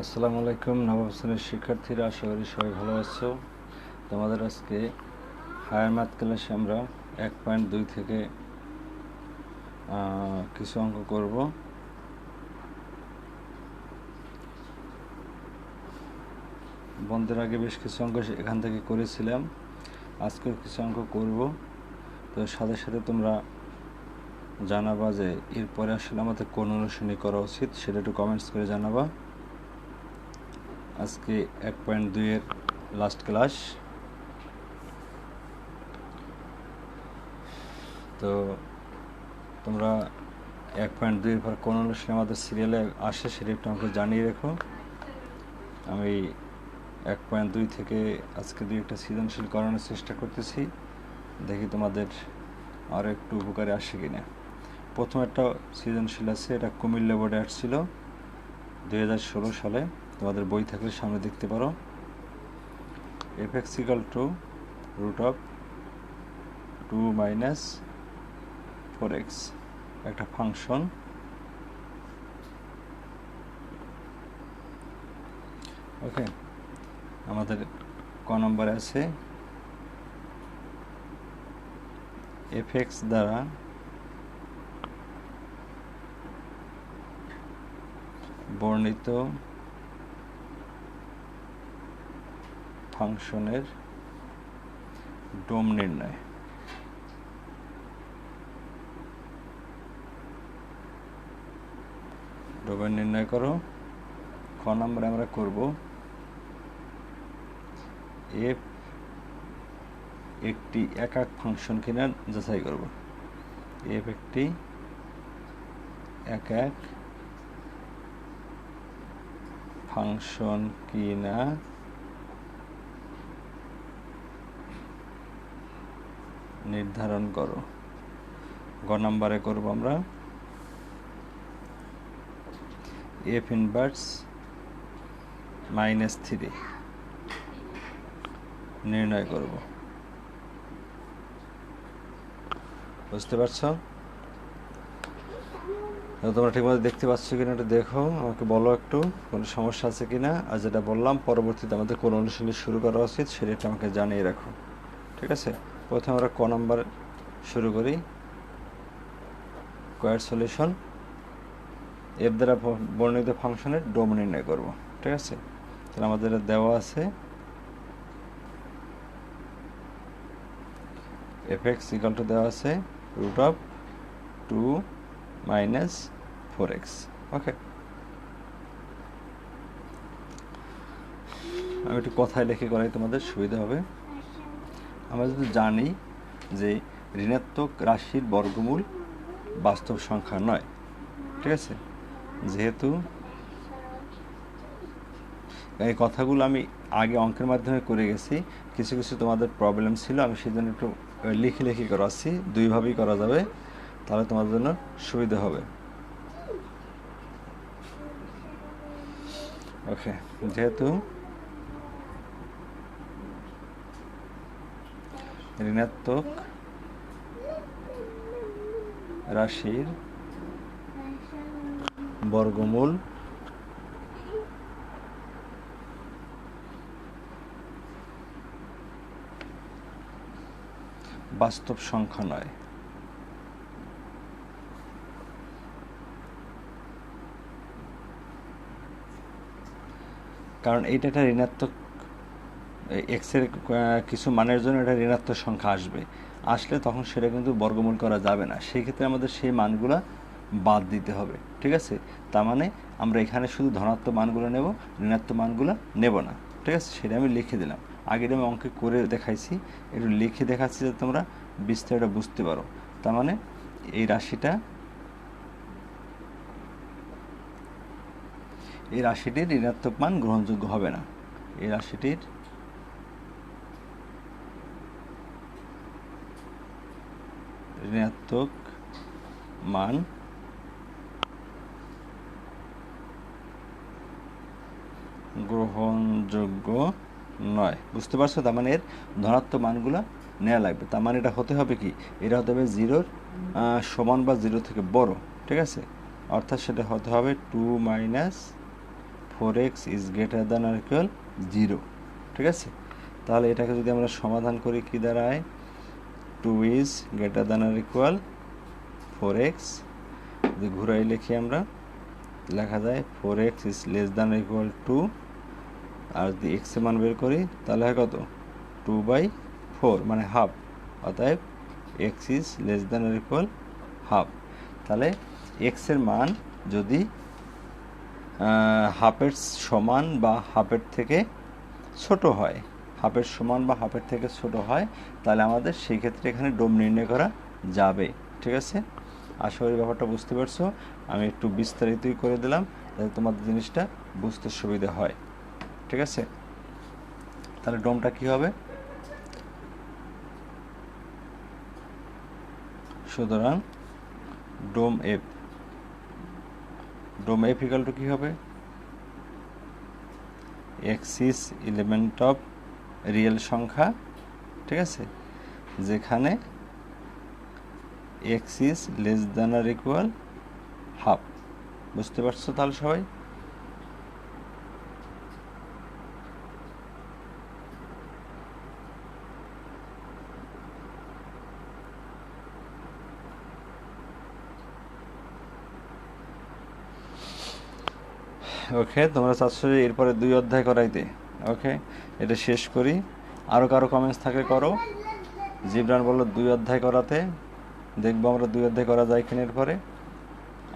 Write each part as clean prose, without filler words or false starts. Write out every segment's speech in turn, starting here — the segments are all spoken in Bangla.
আসসালামু আলাইকুম নবম শ্রেণীর শিক্ষার্থীরা, আশা করি সবাই ভালো আছো। তোমাদের আজকে হায়ার ম্যাথ ক্লাসে আমরা 1.2 থেকে কিছু অঙ্ক করব। বন্ধের আগে বেশ কিছু অঙ্ক এখান থেকে করেছিলাম, আজকেও কিছু অঙ্ক করব। তো সাথে সাথে তোমরা জানাবা যে এরপরে আসলে আমাদের কোন অনুশীলনী করা উচিত, সেটা একটু কমেন্টস করে জানাবা। আজকে 1.2 এর লাস্ট ক্লাস। তো তোমরা 1.2 এর পর কোন অনুশীলনী আমাদের সিরিয়ালে আসে সেটা একটু আমাকে জানিয়ে রেখো। আমি 1.2 থেকে আজকে একটা সৃজনশীল করানোর চেষ্টা করতেছি, দেখি তোমাদের আরও একটু উপকারে আসে কিনা। প্রথম একটা সৃজনশীল আছে, এটা কুমিল্লা বোর্ডে আসছিল 2016 সালে। তোমাদের বই থাকলে সামনে দেখতে পারো। f(x = √2 - 4x) একটা ফাংশন। ওকে, আমাদের ক নম্বরে আছে f(x) দ্বারা বর্ণিত ফাংশনের ডোম নির্ণয়। ডোমেন নির্ণয় করো। খ নম্বরে আমরা করব f একটি একক ফাংশন কিনা যাচাই করব। f একটি একক ফাংশন কিনা নির্ধারণ করো। গ নম্বরে করব আমরা f ইনভার্স -3 নির্ণয় করব। বুঝতে পারছো? তোমরা ঠিকমতো দেখতে পাচ্ছ কিনা একটু দেখো, আমাকে বলো একটু কোনো সমস্যা আছে কিনা। আর যেটা বললাম, পরবর্তীতে আমাদের কোন অনুশীলনী শুরু করা উচিত সেটা আমাকে জানিয়ে রাখো, ঠিক আছে? প্রথমে আমরা ক নাম্বার শুরু করি। স্কয়ার সলিউশন, এর দ্বারা বর্ণিত ফাংশনের ডোম নির্ণয় করব, ঠিক আছে? তাহলে আমাদের দেওয়া আছে f(x) দেওয়া আছে √2 - 4x। ওকে, আমি একটু কথায় লিখে করাই, তোমাদের সুবিধা হবে। আমরা যদি জানি যে ঋণাত্মক রাশির বর্গমূল বাস্তব সংখ্যা নয়, ঠিক আছে? যেহেতু এই কথাগুলো আমি আগে অঙ্কের মাধ্যমে করে গেছি, কিছু কিছু তোমাদের প্রবলেম ছিল, আমি সেই জন্য একটু লিখে লিখে করাচ্ছি। দুইভাবেই করা যাবে, তাহলে তোমাদের জন্য সুবিধা হবে। ওকে, যেহেতু ঋণাত্মক রাশির বর্গমূল বাস্তব সংখ্যা নয়, কারণ এইটা একটা ঋণাত্মক এক্স এর কিছু মানের জন্য এটা ঋণাত্মক সংখ্যা আসলে তখন সেটা কিন্তু বর্গমূল করা যাবে না। সেই ক্ষেত্রে আমাদের সেই মানগুলা বাদ দিতে হবে, ঠিক আছে? তার মানে আমরা এখানে শুধু ধনাত্মক মানগুলো নেব, ঋণাত্মক মানগুলো নেব না, ঠিক আছে? সেটা আমি লিখে দিলাম। আগের আমি অঙ্কে করে দেখাইছি, একটু লিখে দেখাচ্ছি যাতে তোমরা বিস্তারিত বুঝতে পারো। তার মানে এই রাশিটির ঋণাত্মক মান গ্রহণযোগ্য হবে না। এই রাশিটির ঋণাত্মক মান গ্রহণযোগ্য নয়। বুঝতে পারছো? তার মানে এর ধনাত্মক মানগুলো নেওয়া লাগবে। তার মানে এটা হতে হবে কি, এটা হতে হবে 0 সমান বা 0 থেকে বড়, ঠিক আছে? অর্থাৎ সেটা হতে হবে 2 - 4x is greater than or equal 0, ঠিক আছে? তাহলে এটাকে যদি আমরা সমাধান করি কি দাঁড়ায়, 2 is greater than or equal 4x, যদি ঘুরাই লিখি আমরা লেখা যায় 4x is less than or equal 2, আর যদি x এর মান বের করি তাহলে হয় কত, 2/4 মানে হাফ, অতএব x is less than or equal half. তাহলে x এর মান যদি হাফের সমান বা হাফের থেকে ছোট হয়, হাফের সমান বা হাফের থেকে ছোট হয়, তাহলে আমাদের সেই ক্ষেত্রে এখানে ডোম নির্ণয় করা যাবে, ঠিক আছে? আশা করি ব্যাপারটা বুঝতে পারছো। আমি একটু বিস্তারিতই করে দিলাম যাতে তোমাদের জিনিসটা বুঝতে সুবিধা হয়, ঠিক আছে? তাহলে ডোমটা কি হবে, সুতরাং ডোম এফ ইকুয়াল টু কি হবে, x is element of real সংখ্যা, ঠিক আছে, যেখানে x is less than or equal half. বুঝতে পারছো তাহলে সবাই? ওকে, তোমরা চাচ্ছ যে এরপরে 2 অধ্যায় করাইতে। ওকে, এটা শেষ করি। আরও কারো কমেন্টস থাকলে করো। জিবরান বললো 2 অধ্যায় করাতে, দেখবো আমরা 2 অধ্যায় করা যায় কিনা এরপরে।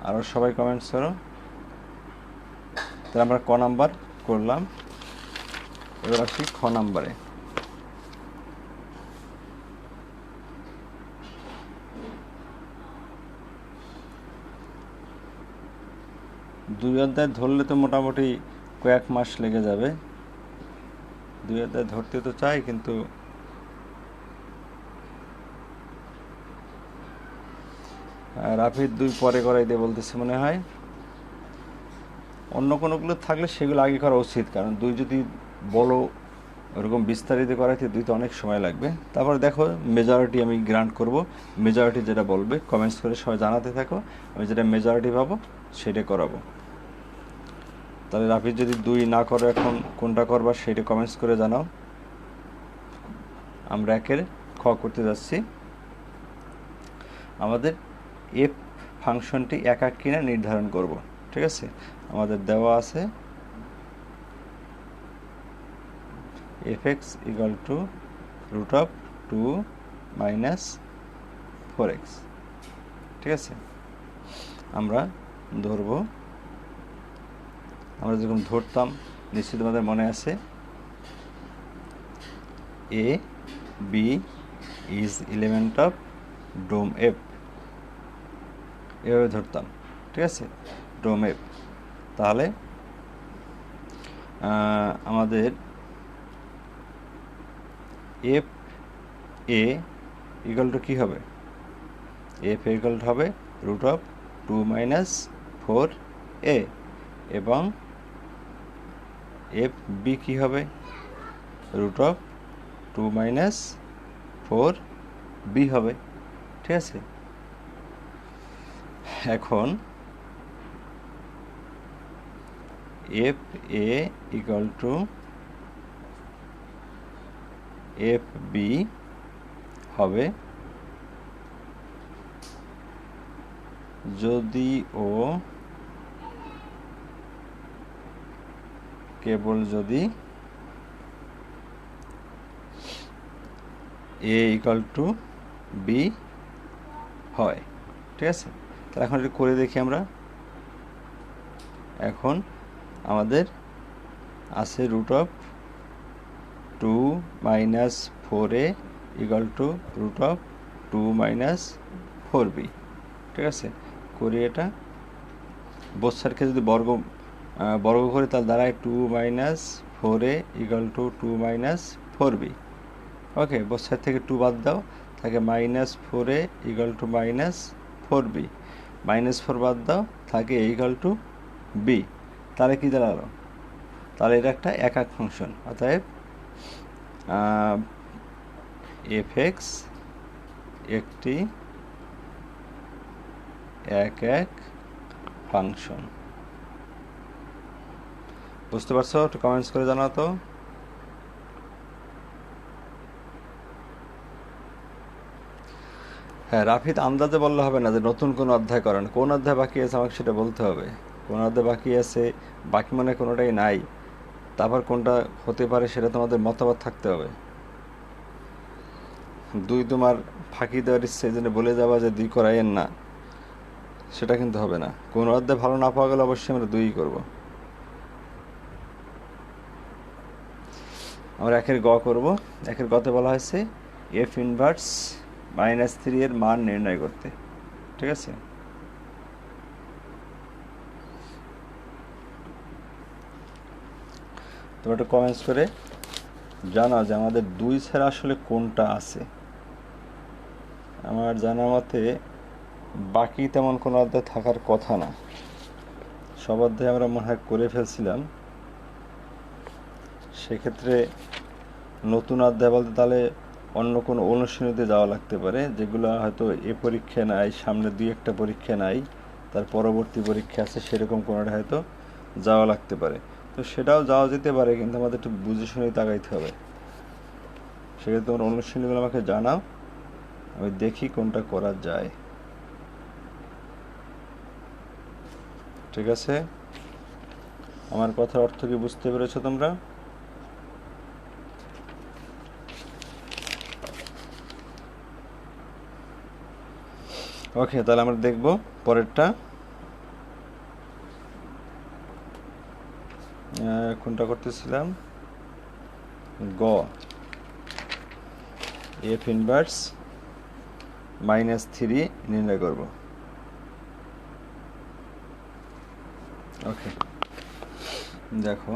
আরও সবাই কমেন্টস করো। তাহলে আমরা ক নাম্বার করলাম, এবার আসি খ নাম্বারে। দুই অধ্যায় ধরলে তো মোটামুটি কয়েক মাস লেগে যাবে। 2 অধ্যায় ধরতে তো চাই, কিন্তু রাফিদ 2 পরে করাইতে বলতেছে মনে হয়। অন্য কোনোগুলো থাকলে সেগুলো আগে করা উচিত, কারণ 2 যদি বলো ওরকম বিস্তারিত করাইতে 2 তো অনেক সময় লাগবে। তারপর দেখো মেজরিটি আমি গ্রান্ট করব, মেজরিটি যেটা বলবে কমেন্টস করে সবাই জানাতে থাকো, আমি যেটা মেজরিটি পাবো সেটা করাবো। তাহলে রাফিদ যদি 2 না করো এখন কোনটা করবা সেটা কমেন্টস করে জানাও। আমরা একের খ করতে যাচ্ছি। আমাদের এফ ফাংশনটি একক কিনা নির্ধারণ করব, ঠিক আছে? আমাদের দেওয়া আছে fx equal to root of 2 minus 4x, ঠিক আছে? আমরা ধরব, আমরা যখন ধরতাম নিশ্চয়ই তোমাদের মনে আছে, a b is element of dom f, এভাবে ধরতাম, ঠিক আছে? Dom f. তাহলে আমাদের এফ এ ইকুয়াল টু কী হবে, এফ এ ইকুয়াল টু হবে রুট অফ 2 মাইনাস 4a, এবং এফ বি কী হবে, রুট অফ 2 মাইনাস 4b হবে, ঠিক আছে? এখন f a equal to f b হবে যদি ও কেবল যদি এ ইকুয়াল টু বি হয়, ঠিক আছে? তাহলে এখন এটা করে দেখি আমরা। এখন আমাদের আছে root of 2 minus 4a equal to root of 2 minus 4b, ঠিক আছে? করি এটা, বোসারকে যদি বর্গ করি তাহলে দাঁড়ায় 2 minus 4a equal two 2 minus 4b। ওকে, বোসার থেকে 2 বাদ দাও, থাকে minus 4a equal two minus 4b, minus 4 বাদ দাও, থাকে a ইকুয়াল টু b। তাহলে কী দাঁড়ালো, তাহলে এটা একটা একক ফাংশন, অতএব fx একটি একক ফাংশন। বুঝতে পারছো? একটু কমেন্টস করে জানাও তো। হ্যাঁ, রাফিদ আন্দাজে বললে হবে না যে নতুন কোন অধ্যায় করেন, কোন অধ্যায় বাকি আছে আমাকে সেটা বলতে হবে। কোন অধ্যায় বাকি আছে, বাকি মানে কোনোটাই নাই, তারপর কোনটা হতে পারে সেটা তোমাদের মতামত থাকতে হবে। দুই তোমার ফাঁকি দেওয়ার ইচ্ছে এই জন্য বলে যাওয়া যে দুই করাইয়েন না, সেটা কিন্তু হবে না। কোন অধ্যায় ভালো না পাওয়া গেলে অবশ্যই আমরা দুই করব। আমরা একের গ করব। একের গতে বলা হয়েছে এফ ইনভার্স -3 এর মান নির্ণয় করতে। ঠিক আছে, তোমরা একটু কমেন্টস করে জানাও যে আমাদের দুই ছাড়া আসলে কোনটা আছে। আমার জানার মতে বাকি তেমন কোনো অধ্যায় থাকার কথা না, সব অধ্যায় আমরা মনে হয় করে ফেলছিলাম। সেক্ষেত্রে নতুন অধ্যায় বলতে তাহলে অন্য কোনো অনুশীলনীতে যাওয়া লাগতে পারে, যেগুলো হয়তো এ পরীক্ষা নাই, সামনে দুই একটা পরীক্ষা নাই, তার পরবর্তী পরীক্ষা আছে, সেরকম কোনোটা হয়তো যাওয়া লাগতে পারে। তো সেটাও যাওয়া যেতে পারে, কিন্তু আমাদের একটু বুঝে শুনে তাকাইতে হবে। সেক্ষেত্রে তোমার অনুশীলনীগুলো আমাকে জানাও, আমি দেখি কোনটা করা যায়। ঠিক আছে, আমার কথার অর্থ কি বুঝতে পেরেছো তোমরা? ওকে, তাহলে আমরা দেখব পরেরটা। কোনটা করতেছিলাম? গ, এফ ইনভার্স -3 নির্ণয় করব। ওকে, দেখো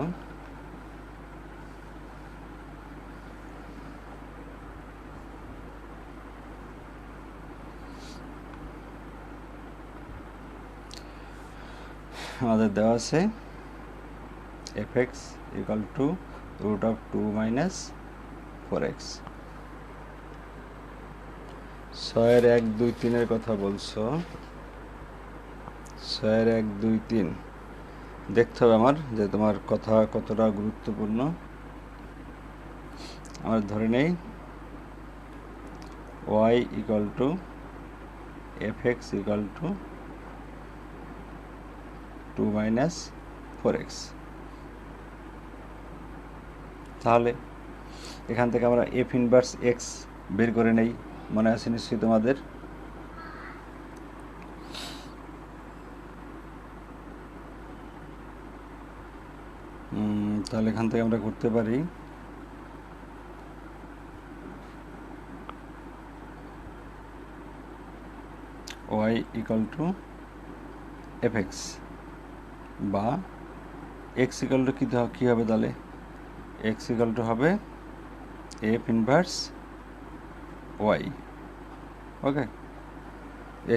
আমাদের দেওয়া আছে fx equal to √2 - 4x। 6 এর 1 2 3 এর কথা বলছো। 6 এর 1 2 3 দেখতে হবে আমার যে তোমার কথা কতটা গুরুত্বপূর্ণ। আমরা ধরে নেই y equal to fx equal to 2 - 4x। তাহলে এখান থেকে আমরা এফ ইনভার্স এক্স বের করে নেই, মনে আছে নিশ্চয়ই তোমাদের। তাহলে এখান থেকে আমরা করতে পারি y equal to fx, বা x equal to কী হবে তাহলে? x equal to হবে f inverse y। Okay,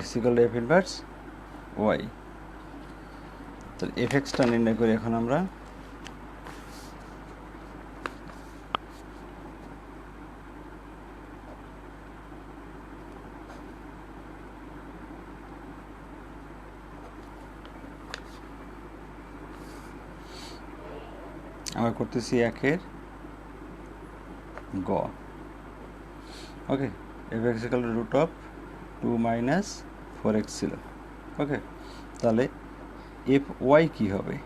x equal to f inverse y। তাহলে fx-টা নির্ণয় করি এখন আমরা। আমরা করতেছি একের গ। ওকে, fx equal to √2 - 4x ছিল। ওকে, তাহলে fy কি হবে?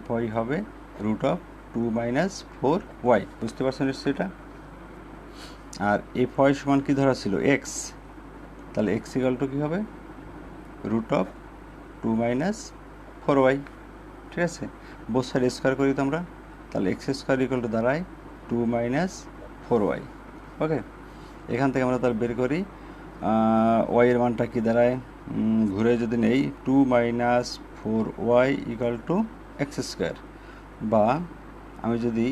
fy হবে √2 - 4y। বুঝতে পারছেন নিশ্চয়ই এটা? আর fy সমান কি ধরা ছিল? x। তাহলে x equal to কি হবে? √2 - 4y। ঠিক আছে, বোথ সাইড স্কোয়ার করি তো আমরা, তাহলে x স্কোয়ার ইকুয়াল টু দাঁড়ায় 2 - 4y। ওকে, এখান থেকে আমরা তার বের করি y এর মানটা কি দাঁড়ায়, ঘুরে যদি নেই 2 - 4y equal to x square, বা আমি যদি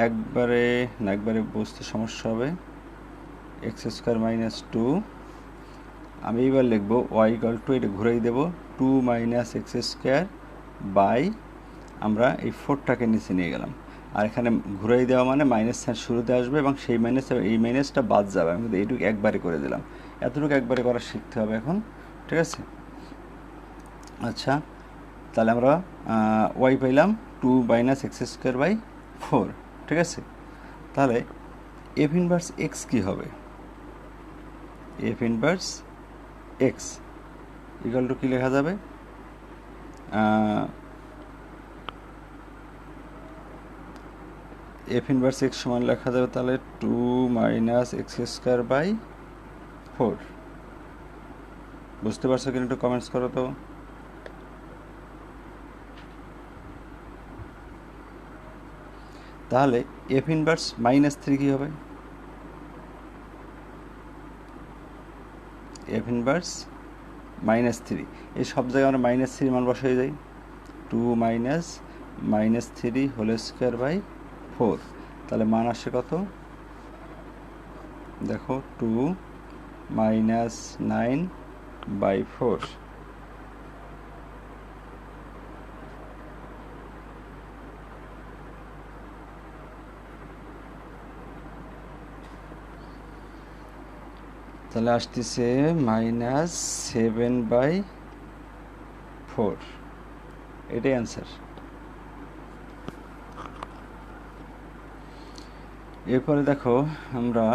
একবারে বুঝতে সমস্যা হবে, এক্স স্কোয়ার -2, আমি এবার লিখবো y ইকুয়াল টু, এটা ঘুরেই দেবো 2 - এক্স স্কোয়ার বাই, আমরা এই 4টাকে নিচে নিয়ে গেলাম, আর এখানে ঘুরাই দেওয়া মানে মাইনাস সাইন শুরুতে আসবে এবং সেই মাইনাস এই মাইনাসটা বাদ যাবে। আমি কিন্তু এইটুকু একবারে করে দিলাম, এতটুকু একবারে করা শিখতে হবে এখন। ঠিক আছে, আচ্ছা, তাহলে আমরা ওয়াই পাইলাম 2 - x²/4, ঠিক আছে। তাহলে এফ ইনভার্স এক্স কী হবে? F inverse x equal to কী লেখা যাবে? এফ ইনভার্স এক্স সমান লেখা যাবে তাহলে 2 - x²/4। বুঝতে পারছো কিনা একটু কমেন্টস করো তো। তাহলে এফ ইনভার্স -3 কী হবে? এফ ইনভার্স -3, এই সব জায়গায় আমরা -3 মান বসাই যাই। 2 - -3²/4, তাহলে মান আসে কত? দেখো 2 - 9/4। তাহলে আসতেছে -7/4, এটাই অ্যান্সার। এরপরে দেখো আমরা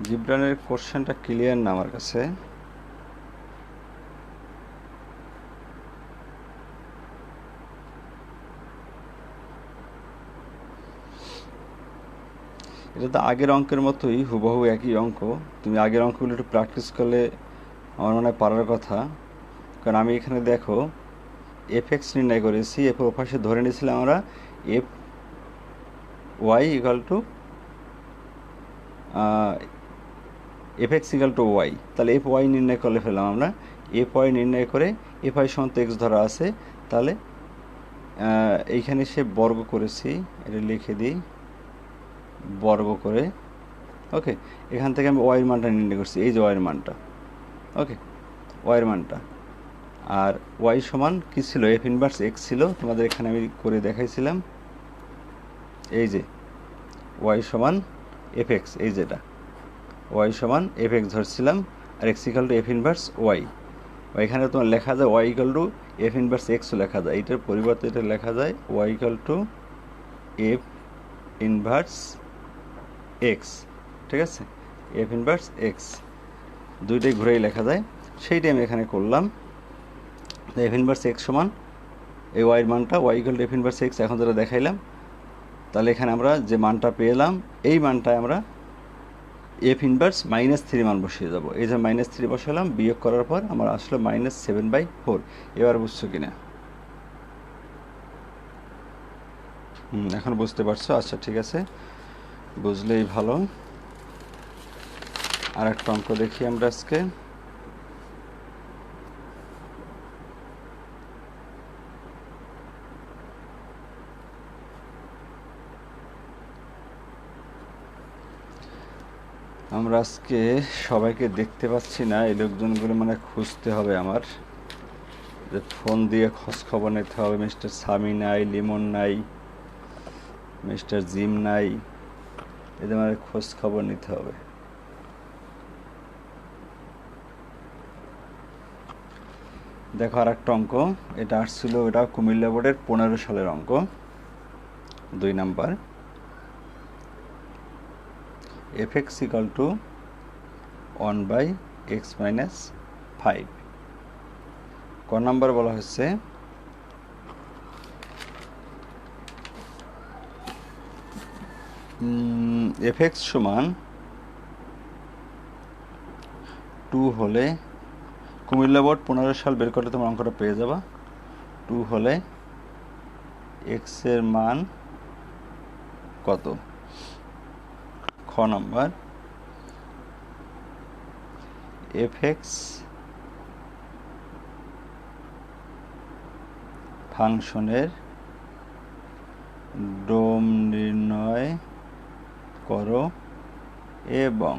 জিব্রানের কোশ্চেনটা ক্লিয়ার না আমার কাছে। এটা তো আগের অঙ্কের মতোই, হুবহু একই অঙ্ক। তুমি আগের অঙ্কগুলো একটু প্র্যাকটিস করলে আমার মনে হয় পারার কথা। কারণ আমি এখানে দেখো এফ এক্স নির্ণয় করেছি, এফ ওপাশে ধরে নিয়েছিলাম আমরা f y equal to f x equal to y. তাহলে এফ ওয়াই নির্ণয় করে ফেললাম আমরা। এফ ওয়াই নির্ণয় করে এফ আই সমান তো এক্স ধরা আছে, তাহলে এইখানে সে বর্গ করেছি, এটা লিখে দিই বর্গ করে। ওকে, এখান থেকে আমি ওয়াইয়ের মানটা নির্ণয় করছি, এই যে ওয়াইয়ের মানটা। ওকে, ওয়াইয়ের মানটা। আর ওয়াই সমান কী ছিল? এফ ইনভার্স এক্স ছিল, তোমাদের এখানে আমি করে দেখাইছিলাম। এই যে ওয়াই সমান এফ এক্স, এই যেটা ওয়াই সমান এফ এক্স ধরছিলাম, আর x equal to f inverse y. এখানে তোমার লেখা যায় y equal to f inverse এক্সও লেখা যায়, এইটার পরিবর্তে এটা লেখা যায় y equal to f inverse x, ঠিক আছে। এফ ইনভার্স এক্স দুইটাই ঘুরেই লেখা যায়, সেইটাই আমি এখানে করলাম। এফ ইনভার্স এক্স সমান এই ওয়াইয়ের মানটা y equal to f inverse x এখন যেটা দেখাইলাম। তাহলে এখানে আমরা যে মানটা পেলাম, এই মানটায় আমরা এফ ইনভার্স -3 মান বসিয়ে যাব। এই যে -3 বসালাম, বিয়োগ করার পর আমার আসলো -7/4। এবার বুঝছো কিনা? এখন বুঝতে পারছো? আচ্ছা ঠিক আছে, বুঝলেই ভালো। আর একটা অঙ্ক দেখি আমরা আজকে। আমরা আজকে সবাইকে দেখতে পাচ্ছি না, এই লোকজনগুলো মানে খুঁজতে হবে আমার, যে ফোন দিয়ে খোঁজ খবর নিতে হবে। মিস্টার সামি নাই, লিমন নাই, মিস্টার জিম নাই, এদের মানে খোঁজ খবর নিতে হবে। দেখো আর একটা অঙ্ক, এটা আসছিল, এটা কুমিল্লা বোর্ডের 15 সালের অঙ্ক, 2 number. F x equal two 1/x - 5। ক নাম্বার বলা হচ্ছে এফ এক্স সমান 2 হলে, কুমিল্লা বোর্ড 15 সাল বের করলে তোমার অঙ্কটা পেয়ে যাবা। 2 হলে এক্সের মান কত? খ নাম্বার, এফ এক্স ফাংশনের ডোম নির্ণয় করো এবং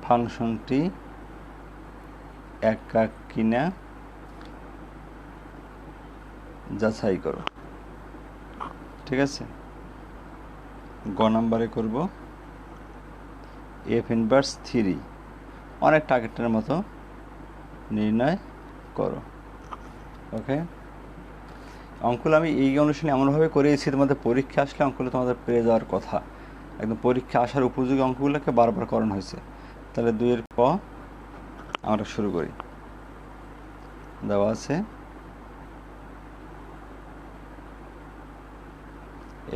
ফাংশনটি একাক কিনা যাচাই করো, ঠিক আছে। গ নাম্বারে করব এফ ইনভার্স 3 অনেক টার্গেটের মতো নির্ণয় করো। ওকে, অঙ্কগুলো আমি এই অনুসারে এমনভাবে করিয়েছি তোমাদের পরীক্ষা আসলে অঙ্কগুলো তোমাদের পেয়ে যাওয়ার কথা, একদম পরীক্ষা আসার উপযোগী অঙ্কগুলোকে বারবার করানো হয়েছে। তাহলে 2 ক আমরা শুরু করি। দেওয়া আছে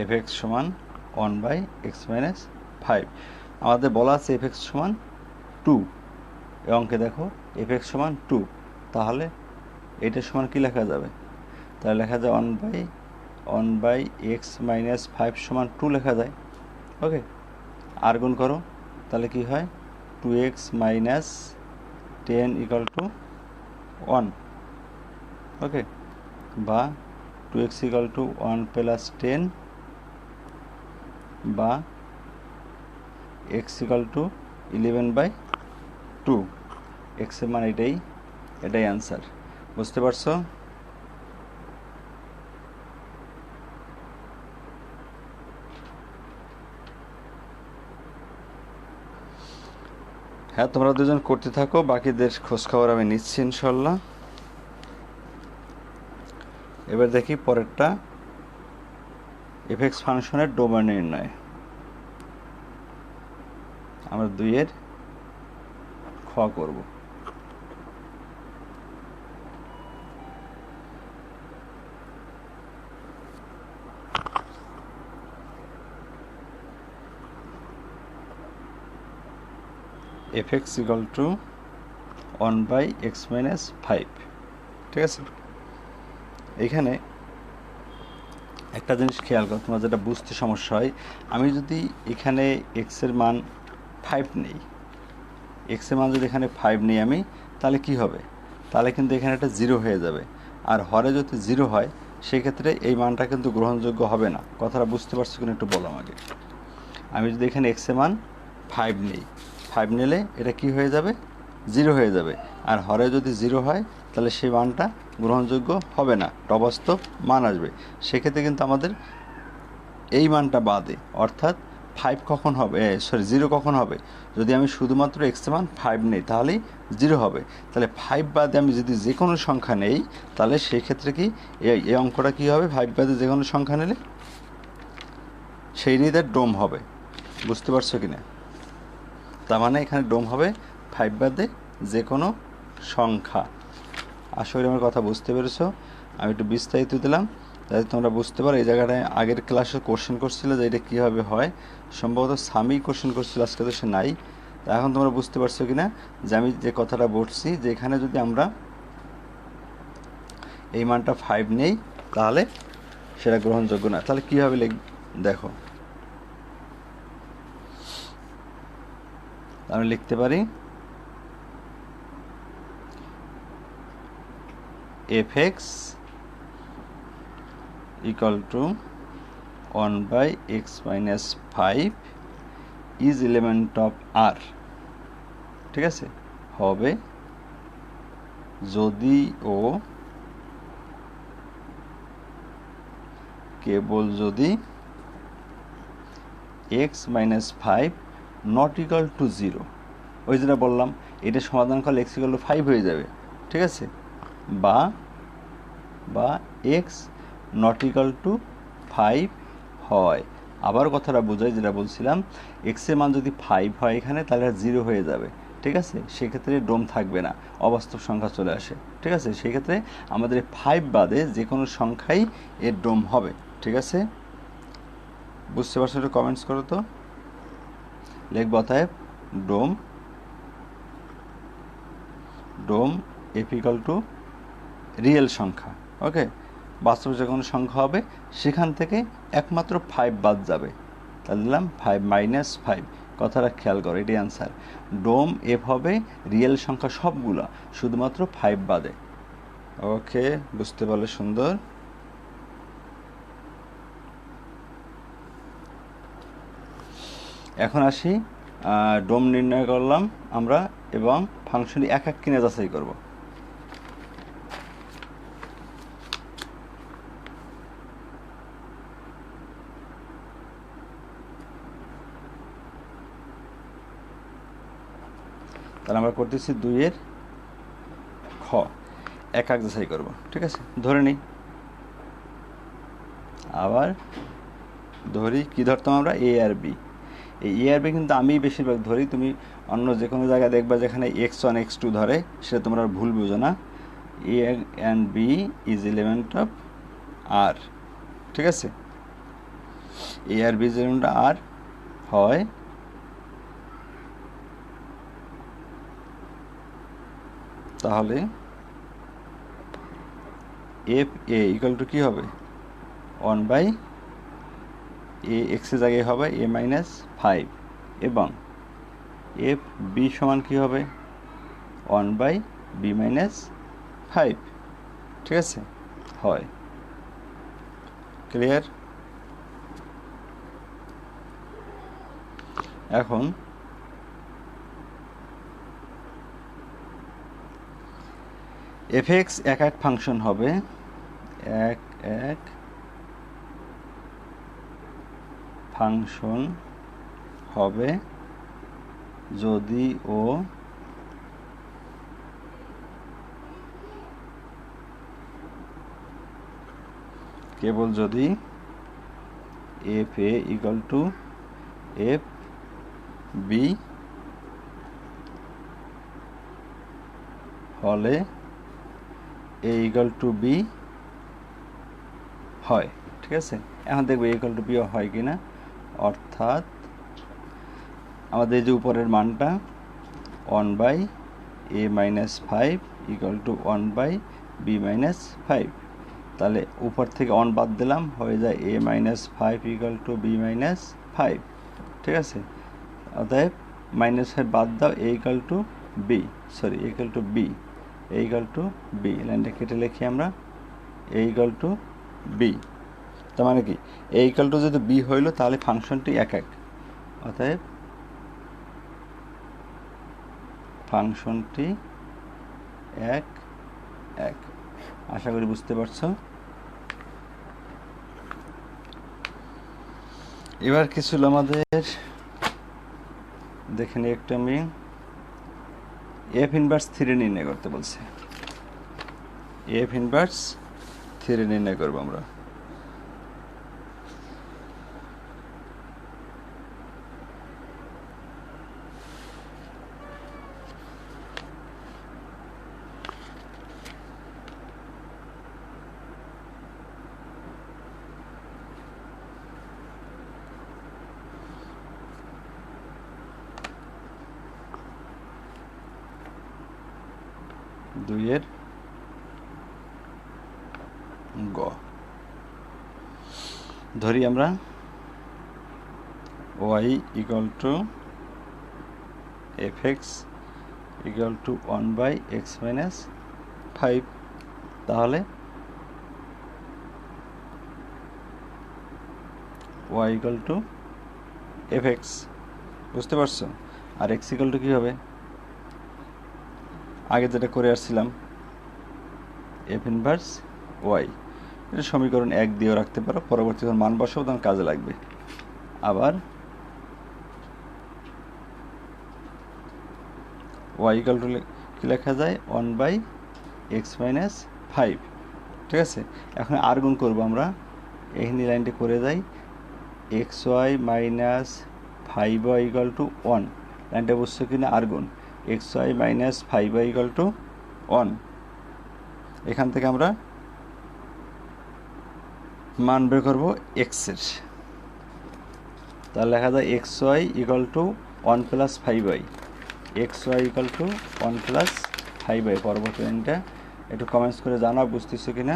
এফ এক্স সমান 1/x-5। আমাদের বলা আছে এফ এক্স সমান 2, এই অঙ্কে দেখো এফ এক্স সমান 2, তাহলে এইটার সমান কি লেখা যাবে? তাহলে লেখা যায় 1/x-5 সমান 2 লেখা যায়। ওকে, আর গুণ করো, তাহলে কি হয় 2x - 10 = 1। ওকে, বা 2x = 1 + 10 বা x = 11/2। x এর মান এটাই অ্যান্সার। বুঝতে পারছো? হ্যাঁ, তোমরা দুজন করতে থাকো, বাকিদের খোঁজখবর আমি নিচ্ছি ইনশাল্লাহ। এবার দেখি পরেরটা, এফএক্স ফাংশনের ডোমেন নির্ণয়। আমরা 2 এর খ করব। fx = 1/x-5। ঠিক আছে, এইখানে একটা জিনিস খেয়াল করো, তোমার যেটা বুঝতে সমস্যা হয়, আমি যদি এখানে x এর মান 5 নেই, x এর মান যদি এখানে 5 নেই আমি, তাহলে কি হবে? তাহলে কিন্তু এখানে একটা 0 হয়ে যাবে, আর হরে যদি 0 হয় সেক্ষেত্রে এই মানটা কিন্তু গ্রহণযোগ্য হবে না। কথাটা বুঝতে পারছো কিনা একটু বলো আমাকে। আমি যদি এখানে x এর মান 5 নেই, 5 নিলে এটা কি হয়ে যাবে? 0 হয়ে যাবে, আর হরে যদি 0 হয় তাহলে সেই মানটা গ্রহণযোগ্য হবে না, অবাস্তব মান আসবে। সেক্ষেত্রে কিন্তু আমাদের এই মানটা বাদে, অর্থাৎ 5 কখন হবে, 0 কখন হবে? যদি আমি শুধুমাত্র x এর মান 5 নেই তাহলেই 0 হবে। তাহলে 5 বাদে আমি যদি যে কোনো সংখ্যা নেই, তাহলে সেই ক্ষেত্রে কি এই অঙ্কটা কি হবে? 5 বাদে যে কোনো সংখ্যা নিলে সেই নিয়ে তার ডোম হবে। বুঝতে পারছো কি না? তার মানে এখানে ডোম হবে 5 বাদে যে কোনো সংখ্যা। আশা করি আমার কথা বুঝতে পেরেছো। আমি একটু বিস্তারিত দিলাম যাতে তোমরা বুঝতে পারো। এই জায়গাটায় আগের ক্লাসে কোশ্চেন করছিল যে এটা কীভাবে হয়, সম্ভবত সামি কোশ্চেন করছিল, আজকে তো সে নাই। তা এখন তোমরা বুঝতে পারছো কি না যে আমি যে কথাটা বলছি, যে এখানে যদি আমরা এই মানটা 5 নেই তাহলে সেটা গ্রহণযোগ্য না। তাহলে কীভাবে দেখো, আমি লিখতে পারি fx = 1/x-5 is element of R। ঠিক আছে, হবে যদি ও কেবল যদি x-5 not equal to 0। ওই যেটা বললাম, এটা সমাধান করলে x = 5 হয়ে যাবে। ঠিক আছে, বা x not equal to 5 হয়। আবার কথাটা বোঝাই, যেটা বলছিলাম, x এর মান যদি 5 হয় এখানে, তাহলে 0 হয়ে যাবে। ঠিক আছে, সেক্ষেত্রে ডোম থাকবে না, অবাস্তব সংখ্যা চলে আসে। ঠিক আছে, সেক্ষেত্রে আমাদের 5 বাদে যে কোনো সংখ্যাই এর ডোম হবে। ঠিক আছে, বুঝতে পারছো? একটু কমেন্টস করো তো। লিখব অতএব ডোম f = রিয়েল সংখ্যা। ওকে, বাস্তব যে কোনো সংখ্যা হবে সেখান থেকে একমাত্র 5 বাদ যাবে। তাহলে দিলাম 5 - 5। কথাটা খেয়াল করো, এটাই অ্যান্সার। ডোম এফ হবে রিয়েল সংখ্যা সবগুলা, শুধুমাত্র 5 বাদে। ওকে, বুঝতে পারলে সুন্দর। এখন আসি, ডোম নির্ণয় করলাম আমরা, এবং ফাংশনটি এক এক কিনে যাচাই করব। তাহলে আমরা করতেছি 2-এর খ একাক যাচাই করব, ঠিক আছে। ধরে নিই, আবার ধরি কি ধরতাম আমরা, এ আর বি। এই এ আর বি কিন্তু আমি বেশিরভাগ ধরি, তুমি অন্য যে কোনো জায়গায় দেখবা যেখানে x1 x2 ধরে সেটা তোমরা ভুল বুঝো না। A and b is element of R, ঠিক আছে। এ আর বি ইজ এলিমেন্ট আর হয় তাহলে এফ এ ইকুয়াল টু কী হবে, 1/, এ এক্সের জায়গায় হবে a-5 এবং এফ বি সমান কী হবে, 1/b-5, ঠিক আছে, হয়। ক্লিয়ার? এখন এফ(x) এক এক ফাংশন হবে, এক এক ফাংশন হবে যদি ও কেবল যদি f a equal to f b হলে এ ইকুয়াল টু বি হয়, ঠিক আছে। এখন দেখবো এ ইকুয়াল টু বি হয় কি না, অর্থাৎ আমাদের যে উপরের মানটা 1/a-5 ইকুয়াল টু 1/b-5, তাহলে উপর থেকে 1 বাদ দিলাম, হয়ে যায় a-5 ইকুয়াল টু b-5, ঠিক আছে। অতএব -5 বাদ দাও, a equal to b, sorry a equal to b, a equal to b, লাইনটা কেটে লিখি আমরা, এ ইকুয়াল টু বি। তার মানে কি, এ ইকুয়াল টু যদি বি হইল তাহলে ফাংশনটি এক এক, অতএব ফাংশনটি এক এক। আশা করি বুঝতে পারছো। এবার কিছু আমাদের দেখে নিই, একটু আমি এফ ইনভার্স থিওরি নির্ণয় করতে বলছে। এফ ইনভার্স থিওরি নির্ণয় করবো আমরা। দুইয়ের গ ধরি আমরা y equal to fx equal two 1/x-5, তাহলে y ইকুয়াল টু fx, বুঝতে পারছো। আর x ইকুয়াল টু কী হবে, আগে যেটা করে আসছিলাম এফ ইনভার্স ওয়াই, এটা সমীকরণ 1 দিয়েও রাখতে পারো, পরবর্তী যখন মান বসাবো তখন কাজে লাগবে। আবার ওয়াই ইকুয়াল টু কী লেখা যায়, 1/x-5, ঠিক আছে। এখন আর গুণ করবো আমরা, এখানে লাইনটি করে যাই, xy - 5y ইকুয়াল টু 1, লাইনটা বুঝছো কিনা, আর গুণ xy - 5y ইকুয়াল টু 1। এখান থেকে আমরা মান বের করবো এক্সের, তাহলে লেখা যায় xy equal to 1 + 5y, xy equal to 1 + 5y। পরবর্তী লাইনটা একটু কমেন্টস করে জানাও বুঝতেছো কিনা,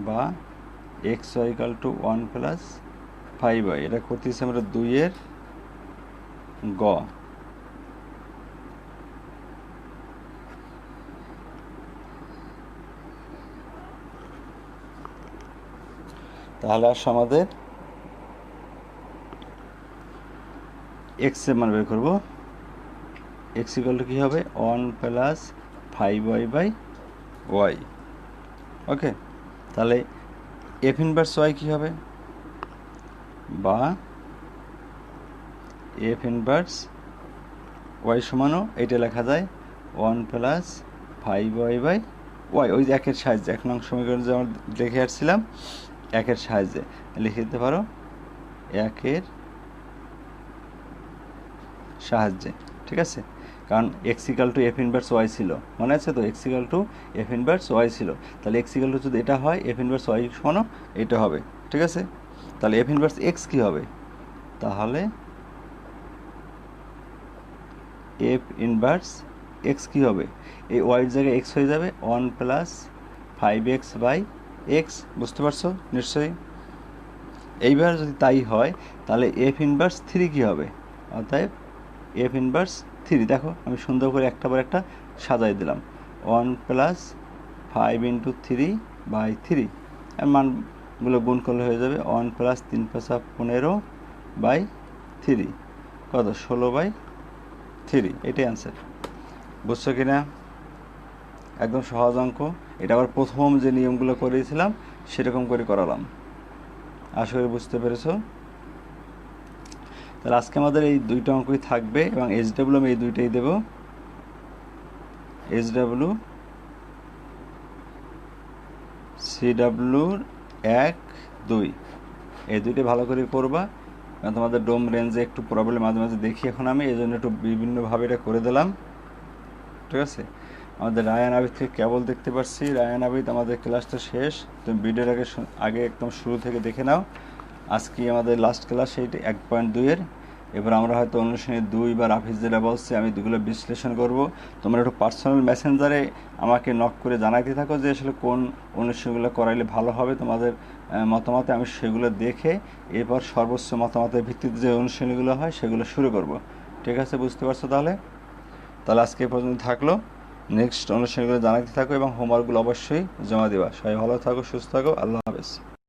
বা xy ইকুয়াল টু 1 + 5y, এটা করতেছি আমরা 2-এর গ। তাহলে আসো আমাদের এক্স এর মান বের করবো, এক্স ইকুয়াল টু কী হবে, 1 + 5y/y, ওকে। তাহলে এফ ইনভার্স ওয়াই কী হবে, বা এফ ইনভার্স ওয়াই সমানও এইটা লেখা যায় 1 প্লাস 5y বাই ওয়াই, ওই যে একের সাহায্যে 1 নং সমীকরণ যে আমরা দেখে আসছিলাম একের সাহায্যে লিখে দিতে পারো, একের সাহায্যে। ঠিক আছে, কারণ x equal to f inverse y ছিল, মনে আছে তো, x equal to f inverse y ছিল, তাহলে এক্স ইকাল টু যদি এটা হয় এফ ইনভার্স ওয়াই সমানও এটা হবে। ঠিক আছে, তাহলে এফ ইনভার্স এক্স কী হবে, তাহলে এফ ইনভার্স এক্স কী হবে, এই ওয়াইয়ের জায়গায় এক্স হয়ে যাবে 1 প্লাস 5x বাই এক্স, বুঝতে পারছো নিশ্চয়ই। এইবার যদি তাই হয় তাহলে এফ ইনভার্স 3 কী হবে, অতএব এফ ইনভার্স 3, দেখো আমি সুন্দর করে একটা পর একটা সাজাই দিলাম, 1 প্লাস 5 ইন্টু 3 বাই 3, আর মানগুলো গুণ করলে হয়ে যাবে 1 প্লাস 3 5 15 বাই 3, কত 16 বাই 3, এটাই অ্যান্সার। বুঝছো কি না, একদম সহজ অঙ্ক। এটা আবার প্রথম যে নিয়মগুলো করেছিলাম সেরকম করে করালাম, আশা করি বুঝতে পেরেছো। তাহলে আজকে আমাদের এই দুইটা অঙ্কই থাকবে এবং এইচডব্লিউ আমি এই দুইটাই দেব, এইচডব্লিউ সিডব্লিউর 1 2, এই দুইটাই ভালো করে করবা, কারণ তোমাদের ডোম রেঞ্জে একটু প্রবলেম মাঝে মাঝে দেখি এখন আমি, এই জন্য একটু বিভিন্নভাবে এটা করে দিলাম। ঠিক আছে, আমাদের রায়ান আবিদ থেকে কেবল দেখতে পাচ্ছি, রায়ান আবিদ আমাদের ক্লাসটা শেষ, তুমি ভিডিওর আগে একদম শুরু থেকে দেখে নাও। আজকে আমাদের লাস্ট ক্লাস সেইটা 1.2-এর। এবার আমরা হয়তো অনুশীলনী 2 বা রাফিজ যেটা বলছে আমি দুগুলো বিশ্লেষণ করব। তোমরা একটু পার্সোনাল মেসেঞ্জারে আমাকে নক করে জানাইতে থাকো যে আসলে কোন অনুশীলনীগুলো করাইলে ভালো হবে, তোমাদের মতামতে আমি সেগুলো দেখে এরপর সর্বোচ্চ মতামতের ভিত্তিতে যে অনুশীলনীগুলো হয় সেগুলো শুরু করব। ঠিক আছে, বুঝতে পারছো তাহলে আজকে এই পর্যন্ত থাকলো। নেক্সট অনুশীলনীগুলো জানাইতে থাকো এবং হোমওয়ার্কগুলো অবশ্যই জমা দেওয়া। সবাই ভালো থাকো, সুস্থ থাকো, আল্লাহ হাফেজ।